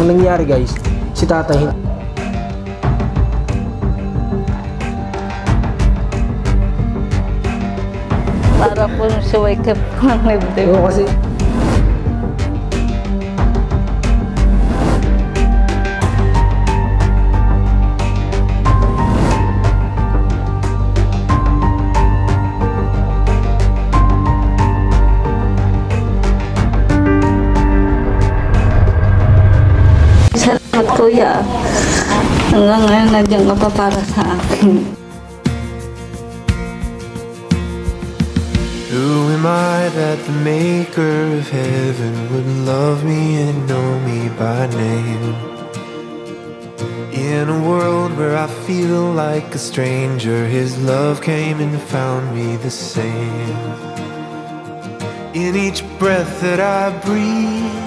ang nangyari guys, si tatay para po suway-kip ko ng libdib. oo kasi Salamat kuya. Hanggang ngayon nandiyan ka pa para sa akin. Who am I that the maker of heaven would love me and know me by name? In a world where I feel like a stranger, His love came and found me the same. In each breath that I breathe,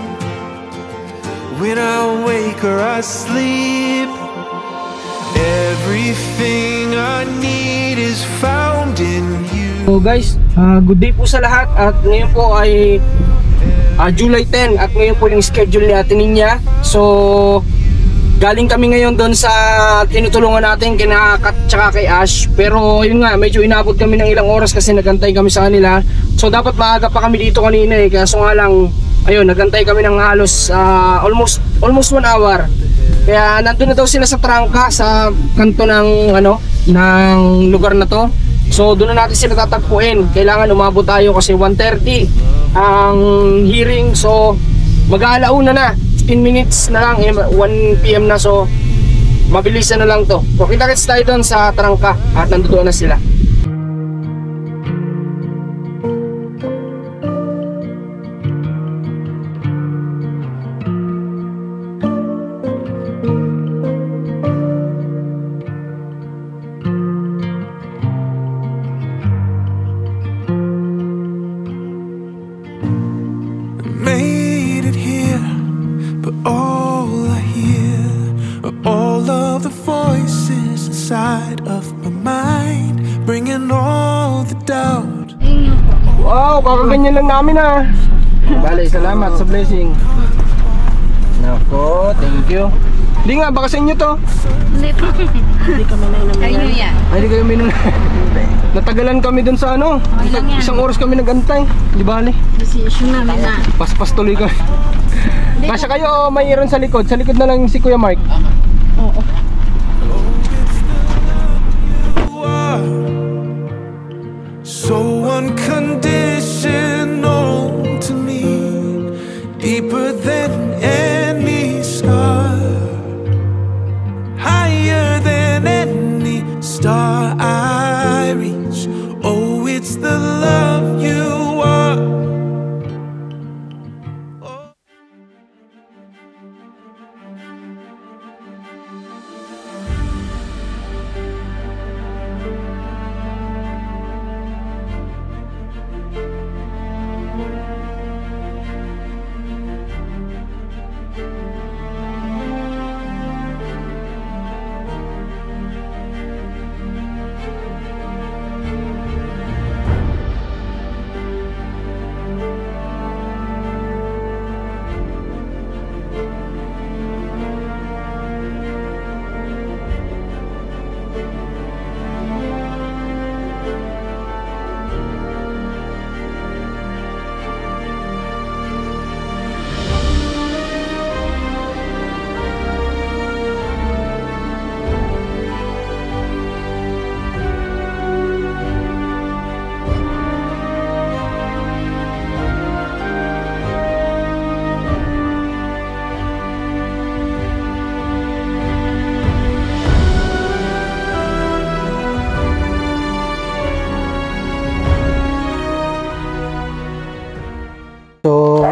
when I wake or I sleep, everything I need is found in you. So guys, good day po sa lahat at ngayon po ay July 10 at ngayon po yung schedule ni Ate Ninya. So galing kami ngayon doon sa tinutulungan natin kina Kat tsaka kay Ash, pero yun nga medyo inabot kami ng ilang oras kasi nagantay kami sa kanila. So dapat maaga pa kami dito kanina kaso nga lang ayun, nagantay kami ng halos almost 1 hour. Kaya nandun na daw sila sa trangka sa kanto ng ng lugar na to. So doon na natin sila tatagpuin. Kailangan umabot tayo kasi 1:30 ang hearing. So mag-aalauna na, 15 minutes na lang, 1 PM na. So mabilisan na lang to. So kita-kits tayo doon sa trangka at nandoon na sila. Made it here, but all I hear are all of the voices inside of my mind, bringing all the doubt. Wow, kakaganyan lang namin Bale, salamat sa blessing. Nako, thank you. Hindi nga, baka sa inyo to. Hindi po. Hindi kami na inam yan. Ay, hindi kayo minum. Natagalan kami dun sa isang oras kami nagantay. Di bale. Decision namin na. Pas tuloy kami. Kasya kayo mayroon sa likod. Sa likod na lang si Kuya Mark. Oo. So unconditional to me, deeper than any scar, higher than any star I reach. Oh, it's the love you are.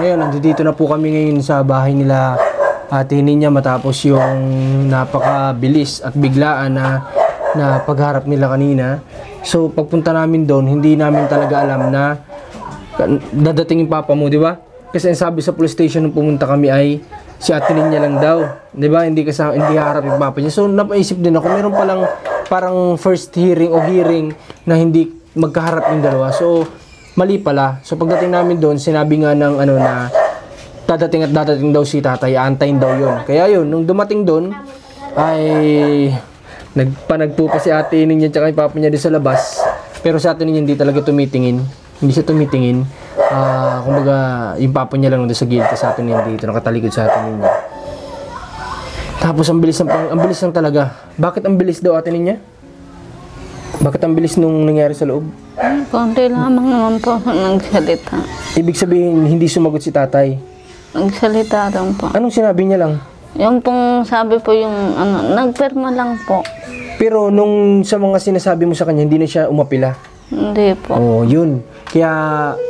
Ngayon, nandito na po kami ngayon sa bahay nila Ate Ninya matapos yung napakabilis at biglaan na pagharap nila kanina. So pagpunta namin doon, hindi namin talaga alam na dadating yung papa mo, di ba? Kasi ang sabi sa police station nung pumunta kami ay si Ate Ninya lang daw, di ba? Hindi harap yung papa niya. So napaisip din ako, meron palang parang first hearing o hearing na hindi magkaharap yung dalawa. So mali pala. So pagdating namin doon, sinabi nga ng dadating at dadating daw si tatay, aantayin daw yun. Kaya yun, nung dumating doon, ay nagpanagpo pa si ate niya tsaka yung papa niya doon sa labas. Pero si ate niya hindi talaga tumitingin. Hindi siya tumitingin. Kumbaga, yung papa niya lang doon sa gilid, sa ate niya dito, nakatalikod sa ate niya. Tapos ang bilis lang talaga. Bakit ang bilis daw ate niya? Bakit ang bilis nung nangyari sa loob? Konti lamang naman po nagsalita. Ibig sabihin, hindi sumagot si tatay. Nagsalita lang po. Anong sinabi niya lang? Yung pong sabi po yung nagpirma lang po. Pero nung sa mga sinasabi mo sa kanya, hindi na siya umapila. Hindi po. Oh, yun. Kaya,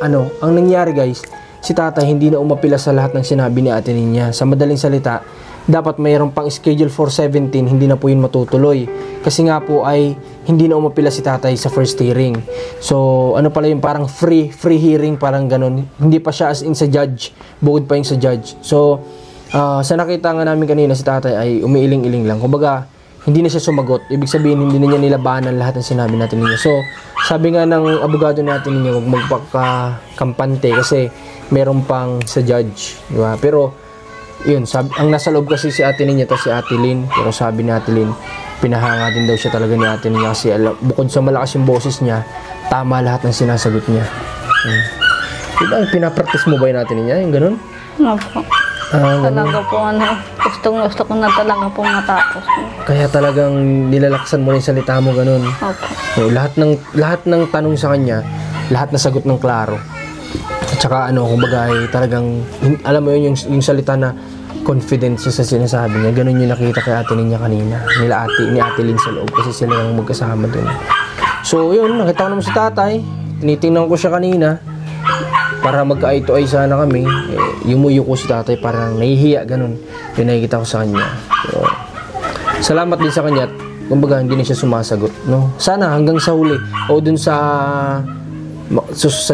ang nangyari guys, si tatay hindi na umapila sa lahat ng sinabi ni ate niya. Sa madaling salita, dapat mayroon pang schedule for 17, hindi na po yun matutuloy. Kasi nga po ay hindi na umapila si tatay sa first hearing. So, pala yung parang free hearing, parang ganun. Hindi pa siya as in sa judge, bukod pa yung sa judge. So, sa nakita nga namin kanina si tatay ay umiiling-iling lang. Kumbaga, hindi na siya sumagot. Ibig sabihin, hindi na niya nilabanan lahat ng sinabi natin niya. So, sabi nga ng abogado natin niya, huwag magpakampante kasi meron pang sa judge. Diba? Pero, yun, ang nasa loob kasi si ate niya to si Ate Lynn. Pero sabi ni Ate Lynn, pinahanga din daw siya talaga ni ate niya kasi bukod sa malakas yung boses niya, tama lahat ng sinasagot niya. Diba, pinapractice mo ba yung ate niya? Yung ganun? Opo. Talaga po gusto ko na talaga po matapos. Kaya talagang nilalaksan mo na yung salita mo ganun. Opo. So, lahat ng tanong sa kanya, lahat na sagot ng klaro. At saka kumbaga ay talagang, alam mo yun, yung salita na confident siya sa sinasabi niya. Ganun yung nakita kay ate niya kanina. Ni ate Lynn sa loob kasi sila lang magkasama dun. So yun, nakita ko naman si tatay. Tinitingnan ko siya kanina. Para magka-eye to eye sana kami. Yumuyo ko si tatay parang nahihiya ganun. Yung nakikita ko sa kanya. So, salamat din sa kanya. Kumbaga hindi na siya sumasagot. No? Sana hanggang sa huli o dun sa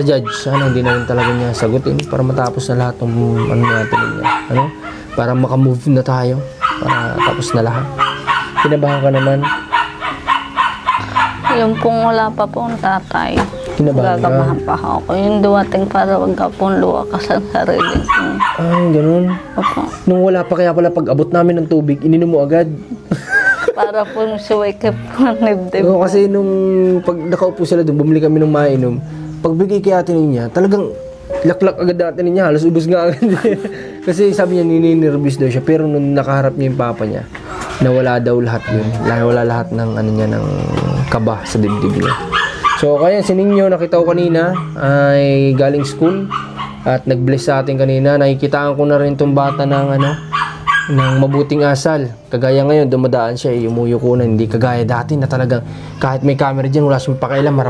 judge, sana hindi na rin talaga niya sagutin para matapos na lahat ng natin niya. Para makamove na tayo. Para tapos na lahat. Kinabahan ka naman? Yung pong wala pa pong tatay. Kinabahan ka? Gagamahan pa ako. Yung duwating para wag ka pong luwakas ang sarili ko. Ay, ganun. Opo. Nung wala pa kaya pala pag abot namin ng tubig, ininom mo agad. Para po suwikip ko ng dibdib. Oo, kasi nung pag nakaupo sila doon, bumili kami ng mainom. Pagbigay kay ate niya, talagang laklak agad ate niya, halos ubos nga agad. Kasi sabi niya, nininirvis daw siya. Pero nung nakaharap niya yung papa niya, nawala daw lahat yun. Nawala lahat ng ng kaba sa dibdib niya. So, kaya si Ninyo, nakita ko kanina, ay galing school. At nag-bless sa atin kanina. Nakikitaan ko na rin itong bata ng ng mabuting asal. Kagaya ngayon, dumadaan siya, umuyo ko na, hindi kagaya dati na talagang kahit may camera dyan, wala siyang pakialam,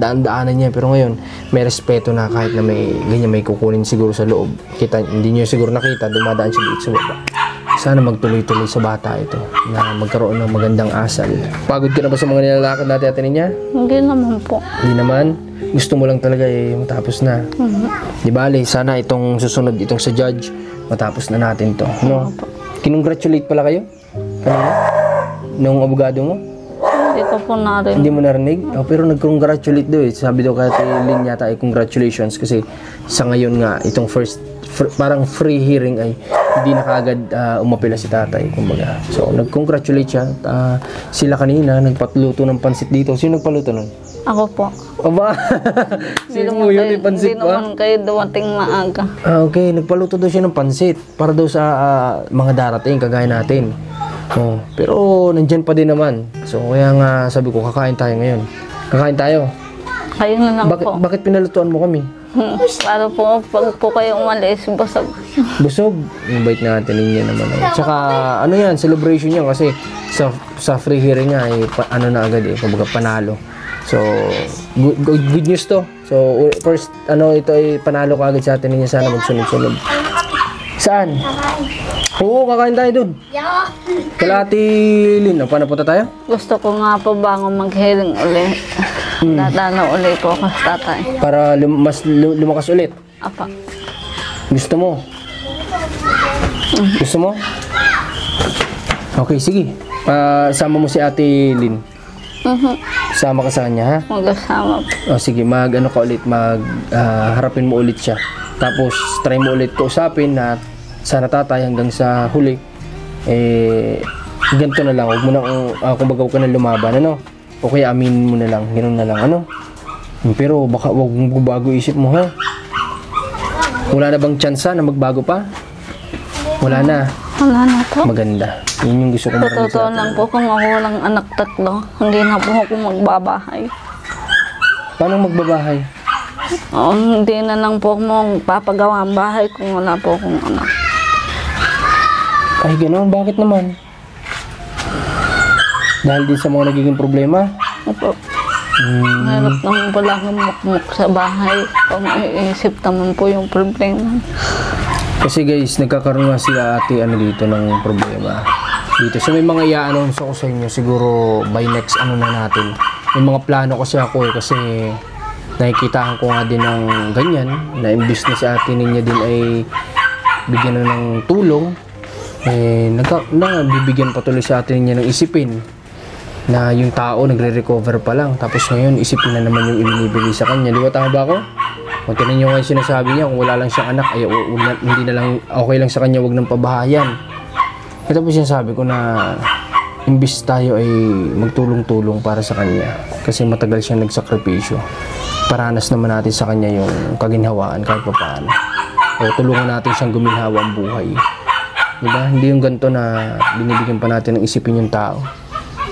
daan-daanan niya. Pero ngayon, may respeto na kahit na may ganyan, may kukunin siguro sa loob. Hindi niyo siguro nakita, dumadaan siya dito sa baba. Sana magtuloy-tuloy sa bata ito na magkaroon ng magandang asal. Pagod ka na ba sa mga nilalakad natin atin niya? Hindi naman po. Hindi naman? Gusto mo lang talaga matapos na. Di bale, sana itong susunod, itong sa judge, matapos na natin to. No? Kinongratulate pala kayo? Kanina? Nung abogado mo? Hindi ko po narinig. Hindi mo narinig? Oh, pero nag-congratulate daw eh. Sabi daw kaya Lynn yata ay congratulations kasi sa ngayon nga, itong parang free hearing ay hindi na kaagad umapila si tatay. Kumbaga. So, nag-congratulate siya. Sila kanina, nagpatluto ng pansit dito. Sino nagpaluto nun? Ako po. Aba! Sino mo yun? May pansit Hindi pa? naman kayo dumating maaga. Okay. Nagpaluto daw siya ng pansit para daw sa mga darating, kagaya natin. Oh, pero nandyan pa din naman. So, kaya nga sabi ko, kakain tayo ngayon. Kakain tayo. Kayo na lang po. Bakit pinalutuan mo kami? Para po, pag po kayo umalis, busog. Busog. Yung bait natin niya naman. Tsaka, yan, celebration yan kasi sa free hearing nga, na agad kumbaga panalo. So, good news to. So, first, ito ay panalo ka agad sa atin niya. Sana magsunod-sunod. Saan? Oo, kakain tayo dun. Kalahati Lynn. Paano punta tayo? Gusto ko nga po bago mag-hearing ulit. Dadano ulit po ako sa tatay. Para mas lumakas ulit. Apa. Gusto mo? Gusto mo? Okay, sige. Sama mo si Ate Lynn. Sama ka sa kanya, ha? Magkasama po. O sige, ano ka ulit, harapin mo ulit siya. Tapos, try mo ulit kausapin na sana tatay hanggang sa huli. Ganito na lang. Huwag mo na, kumbaga huwag ka na lumaban, ano? O kaya aminin mo na lang, ganoon na lang, ano? Pero baka huwag mong bago isip mo, ha? Wala na bang chance na magbago pa? Wala na. Wala na po. Maganda. Yun yung gusto ko marinig sa Totoo atin. lang po kung ako walang anak 3, hindi na po ako magbabahay. Paano magbabahay? Hindi na lang po ako papagawa ang bahay kung wala po akong anak. Ay, ganoon. Bakit naman? Dahil din sa mga nagiging problema? Opo. Hirap naman pala akong mukmuk sa bahay. Kung iisip naman po yung problema. Kasi guys, nagkakaroon nga si ate dito ng problema. Dito. So may mga i-announce ako sa inyo siguro by next na natin. May mga plano kasi ako kasi nakikitaan ko nga din ng ganyan na imbis na si ate niya din ay bigyan na ng tulong. Bibigyan patuloy si ate niya ng isipin na yung tao nagre-recover pa lang. Tapos ngayon isipin na naman yung ibinibigay sa kanya. Di ba tama ba ako? Kung tinan nyo nga yung sinasabi niya, kung wala lang siyang anak, ay hindi na lang, okay lang sa kanya, wag nang pabahayan. Ito po sinasabi ko na imbis tayo ay magtulong-tulong para sa kanya. Kasi matagal siyang nagsakripisyo. Paranas naman natin sa kanya yung kaginhawaan kahit pa paano. O tulungan natin siyang guminhawa ang buhay. Diba? Hindi yung ganito na binibigyan pa natin ng isipin yung tao.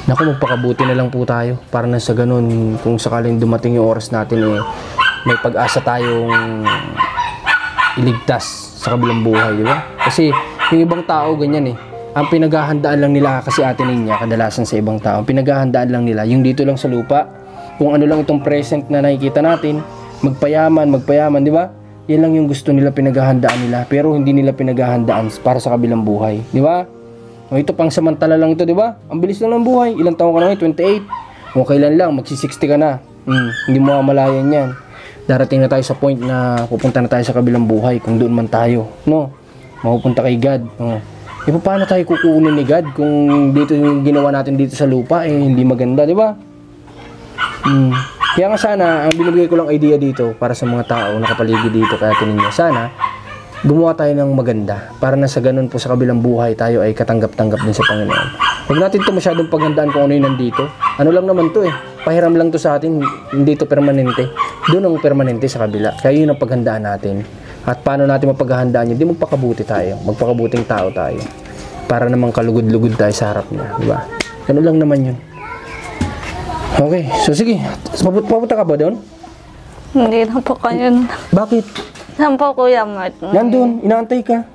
Naku, magpakabuti na lang po tayo. Para na sa ganun, kung sakaling dumating yung oras natin may pag-asa tayong iligtas sa kabilang buhay, di ba? Kasi yung ibang tao ganyan ang pinaghahandaan lang nila kasi ate niya kadalasan sa ibang tao, ang pinaghahandaan lang nila yung dito lang sa lupa, kung ano lang itong present na nakikita natin, magpayaman, di ba? Yan lang yung gusto nila, pinaghahandaan nila, pero hindi nila pinaghahandaan para sa kabilang buhay, di ba? Ito pang samantala lang ito, di ba? Ang bilis lang ng buhay. Ilang taon ka na ngayon? 28. Kung kailan lang, magsi-60 ka na. Hindi mo mamalayan yan. Darating na tayo sa point na pupunta na tayo sa kabilang buhay kung doon man tayo, no? Mapupunta kay God. Paano tayo kukunin ni God kung dito yung ginawa natin dito sa lupa hindi maganda, di ba? Kaya nga sana, ang binibigay ko lang idea dito para sa mga tao nakapaligid dito kaya tininyo, sana gumawa tayo ng maganda para na sa ganun po sa kabilang buhay tayo ay katanggap-tanggap din sa Panginoon. Huwag natin ito masyadong paghandaan kung ano yung nandito. Ano lang naman to pahiram lang to sa atin, hindi to permanente. Doon ang permanente sa kabila. Kaya yun ang paghandaan natin. At paano natin mapaghandaan yun? Di magpakabuti tayo. Magpakabuting tao tayo. Para namang kalugod-lugod tayo sa harap niya. Diba? Ano lang naman yun. Okay. So sige. Papunta ka ba doon? Hindi na po kayo. Bakit? Saan po Kuya Mart? Nandun. Inaantay ka.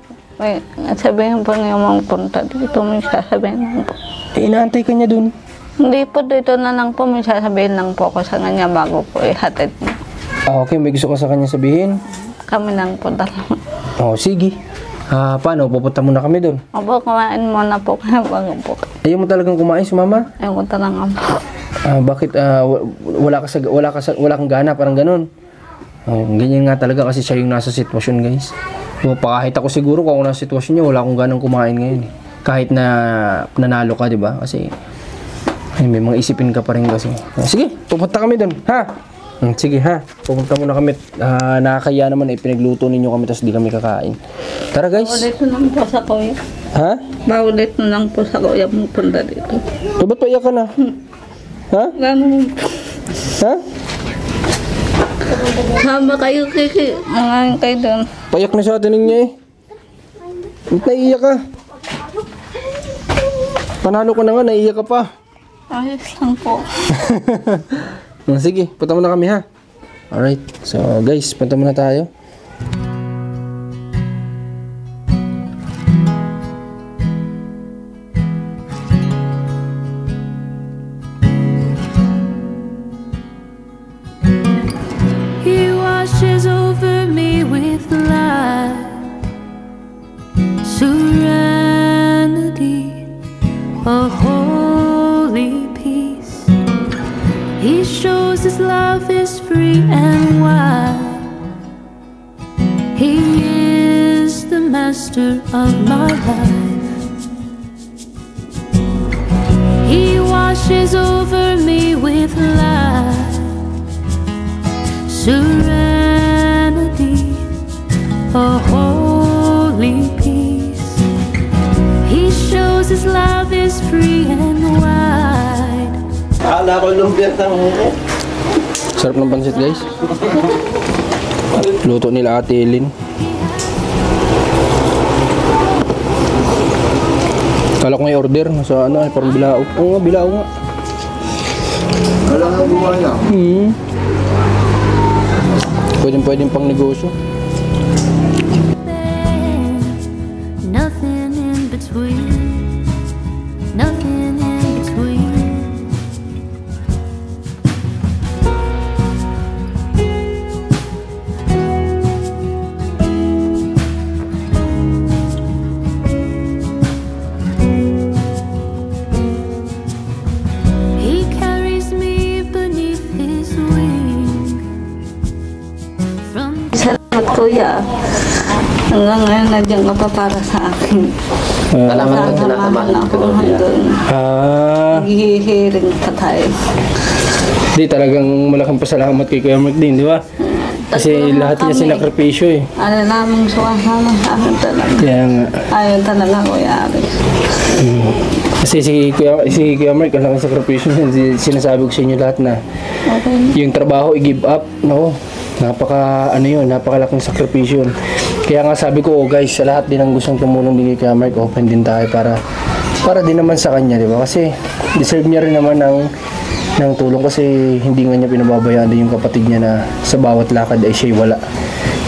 Sabihin po niya punta dito. May sasabihin lang po. Inaantay ka niya doon. Hindi po dito na lang po. May sasabihin lang po ako sa kanya bago po ihatid niya. Okay. May gusto ka sa kanya sabihin? Kami lang po dalawa. Sige. Paano? Pupunta muna kami doon. Opo, kumain muna po kaya bago po. Ayaw mo talagang kumain si mama? Ayaw ko talaga po. Bakit wala kang gana, parang ganun? Ganyan nga talaga kasi siya yung nasa sitwasyon, guys. Kahit ako siguro kung ako nasa sitwasyon niya, wala akong ganang kumain ngayon. Kahit na nanalo ka, di ba? Kasi may mga isipin ka pa rin kasi. Sige, pupunta kami doon, ha? Sige ha, pupunta muna kami. Nakakaya naman pinagluto ninyo kami tapos di kami kakain. Tara guys. Maulit na lang po sa kuya. Ha? Maulit na lang po sa kuya mong punta dito. Ba't paiyak ka na? Ha? Gano'n po. Ha? Sama kayo, Kiki. Mangain kayo doon. Payak na sa atin niya Ba't naiiyak ka? Panalo ko na nga, naiiyak ka pa. Ayos lang po. Sige, punta muna kami ha. Alright, so guys, punta muna tayo. He washes over me with love, serenity, a holy peace. He shows his love is free and wide. He is the master of my life. He washes over me with love. a holy peace. He shows his love is free and wide. Akala ko lumpia ng Sarap ng pansit guys. Luto nila Ate Ellen. Kala ko may order sa ano, parang bilao. Oo nga, bilao nga. Wala nga buwaya. Pwedeng pang negosyo. Nothing in between. Nothing in between. He carries me beneath his wing. From Salamat kuya. Hanggang ngayon nandiyan ka pa para sa akin. Salamat din Samahan ako hanggang naghihiring pa tayo. Di talagang malaking pasalamat kay Kuya Mark din, di ba? Kasi lahat niya sinakripisyo eh. Ano namang suwasama sa akin talaga. Kaya nga. Ayaw talaga kuya Alex. Kasi si Kuya Mark, ang laking sakripisyo niya. Sinasabi ko sa inyo lahat na Okay. yung trabaho i-give up, no? Napakalaking sakripisyo yun. Kaya nga sabi ko, guys, sa lahat din ang gustong tumulong din kay Kuya Mark, open din tayo para din naman sa kanya, di ba? Kasi deserve niya rin naman ng tulong kasi hindi nga niya pinababayaan din yung kapatid niya na sa bawat lakad ay siya'y wala.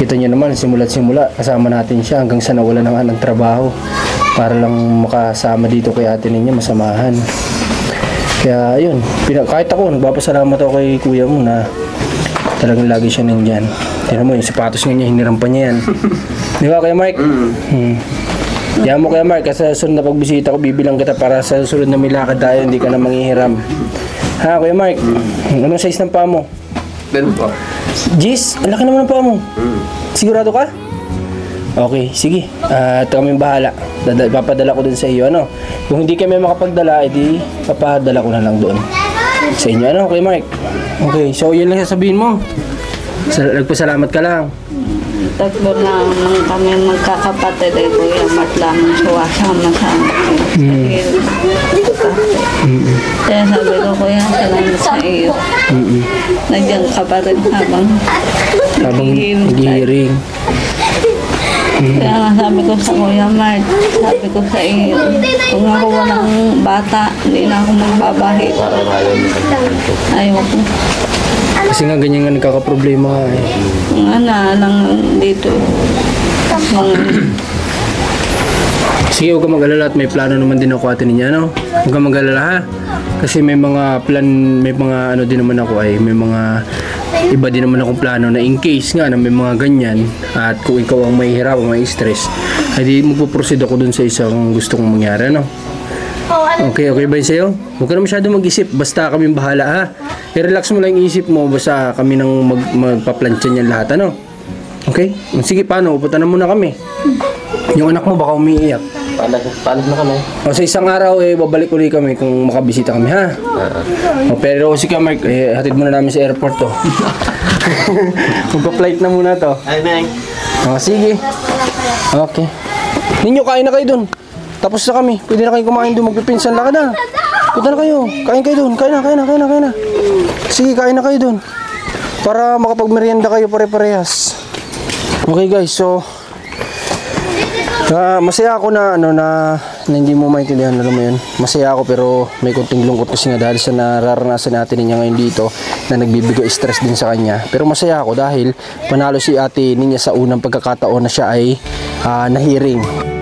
Kita niyo naman, simula't simula, kasama natin siya hanggang sa nawala na nga ng trabaho para lang makasama dito kay ate niya, masamahan. Kaya yun, kahit ako, nagpapasalamat ako kay kuya mo na talagang lagi siya nandyan. Tignan mo, yung sapatos niya, hiniram pa niya yan. Di ba, Kuya Mark? Yan mo, Kuya Mark, kasi sa susunod na pagbisita ko, bibilang kita para sa susunod na may lakad tayo, hindi ka na manghihiram. Ha, Kuya Mark? Anong size ng paa mo? Ganun po. Jis, ang laki naman ng paa mo. Sigurado ka? Okay, sige. At kami bahala. Papadala ko dun sa iyo, ano? Kung hindi kami makapagdala, edi papadala ko na lang doon sa inyo, ano, Kuya Mark? Okay, so yun lang sasabihin mo. Nagpasalamat ka lang. Tatlo na naman kami magkakapatid ay kuya Mark lang suwasama sa akin. Kaya sabi ko kuya, salamat sa iyo. Nandiyan ka pa rin habang naghihiring. Kaya nga sabi ko sa kuya Mark, sabi ko sa iyo, kung ako walang bata, hindi na ako magbabahi. Ayoko. Kasi nga ganyan nga nagkakaproblema ka eh. Lang dito. Sige, huwag ka mag-alala at may plano naman din ako ate niya, no? Huwag ka mag-alala ha. Kasi may mga ano din naman ako ay, may mga iba din naman akong plano na in case nga na may mga ganyan at kung ikaw ang may hirap o may stress, ay di magpo-proceed ako dun sa isang gusto kong mangyari, no? Okay ba yun sa'yo? Huwag ka na masyado mag-isip, basta kami bahala ha. I-relax mo lang yung isip mo, basta kami nang magpa-plancha niyan lahat, ano? Okay? Sige, paano? Uputan na muna kami. Yung anak mo baka umiiyak. Paalas na kami. O sa isang araw, babalik ulit kami kung makabisita kami, ha? Pero si Mark, hatid muna namin sa airport to. Magpa-flight na muna to. Ay, Meng. Sige. Okay. Ninyo, kain na kayo dun. Tapos na kami. Pwede na kayo kumain dun. Magpipinsan lang ka na. Punta na kayo. Kain kayo dun. Kain na. Sige, kain na kayo dun. Para makapagmerienda kayo pare-parehas. Okay guys, so masaya ako na hindi mo maintindihan, alam mo yun. Masaya ako pero may konting lungkot kasi nga dahil sa nararanasan natin niya ngayon dito na nagbibigay stress din sa kanya. Pero masaya ako dahil panalo si ate niya sa unang pagkakataon na siya ay nahiring.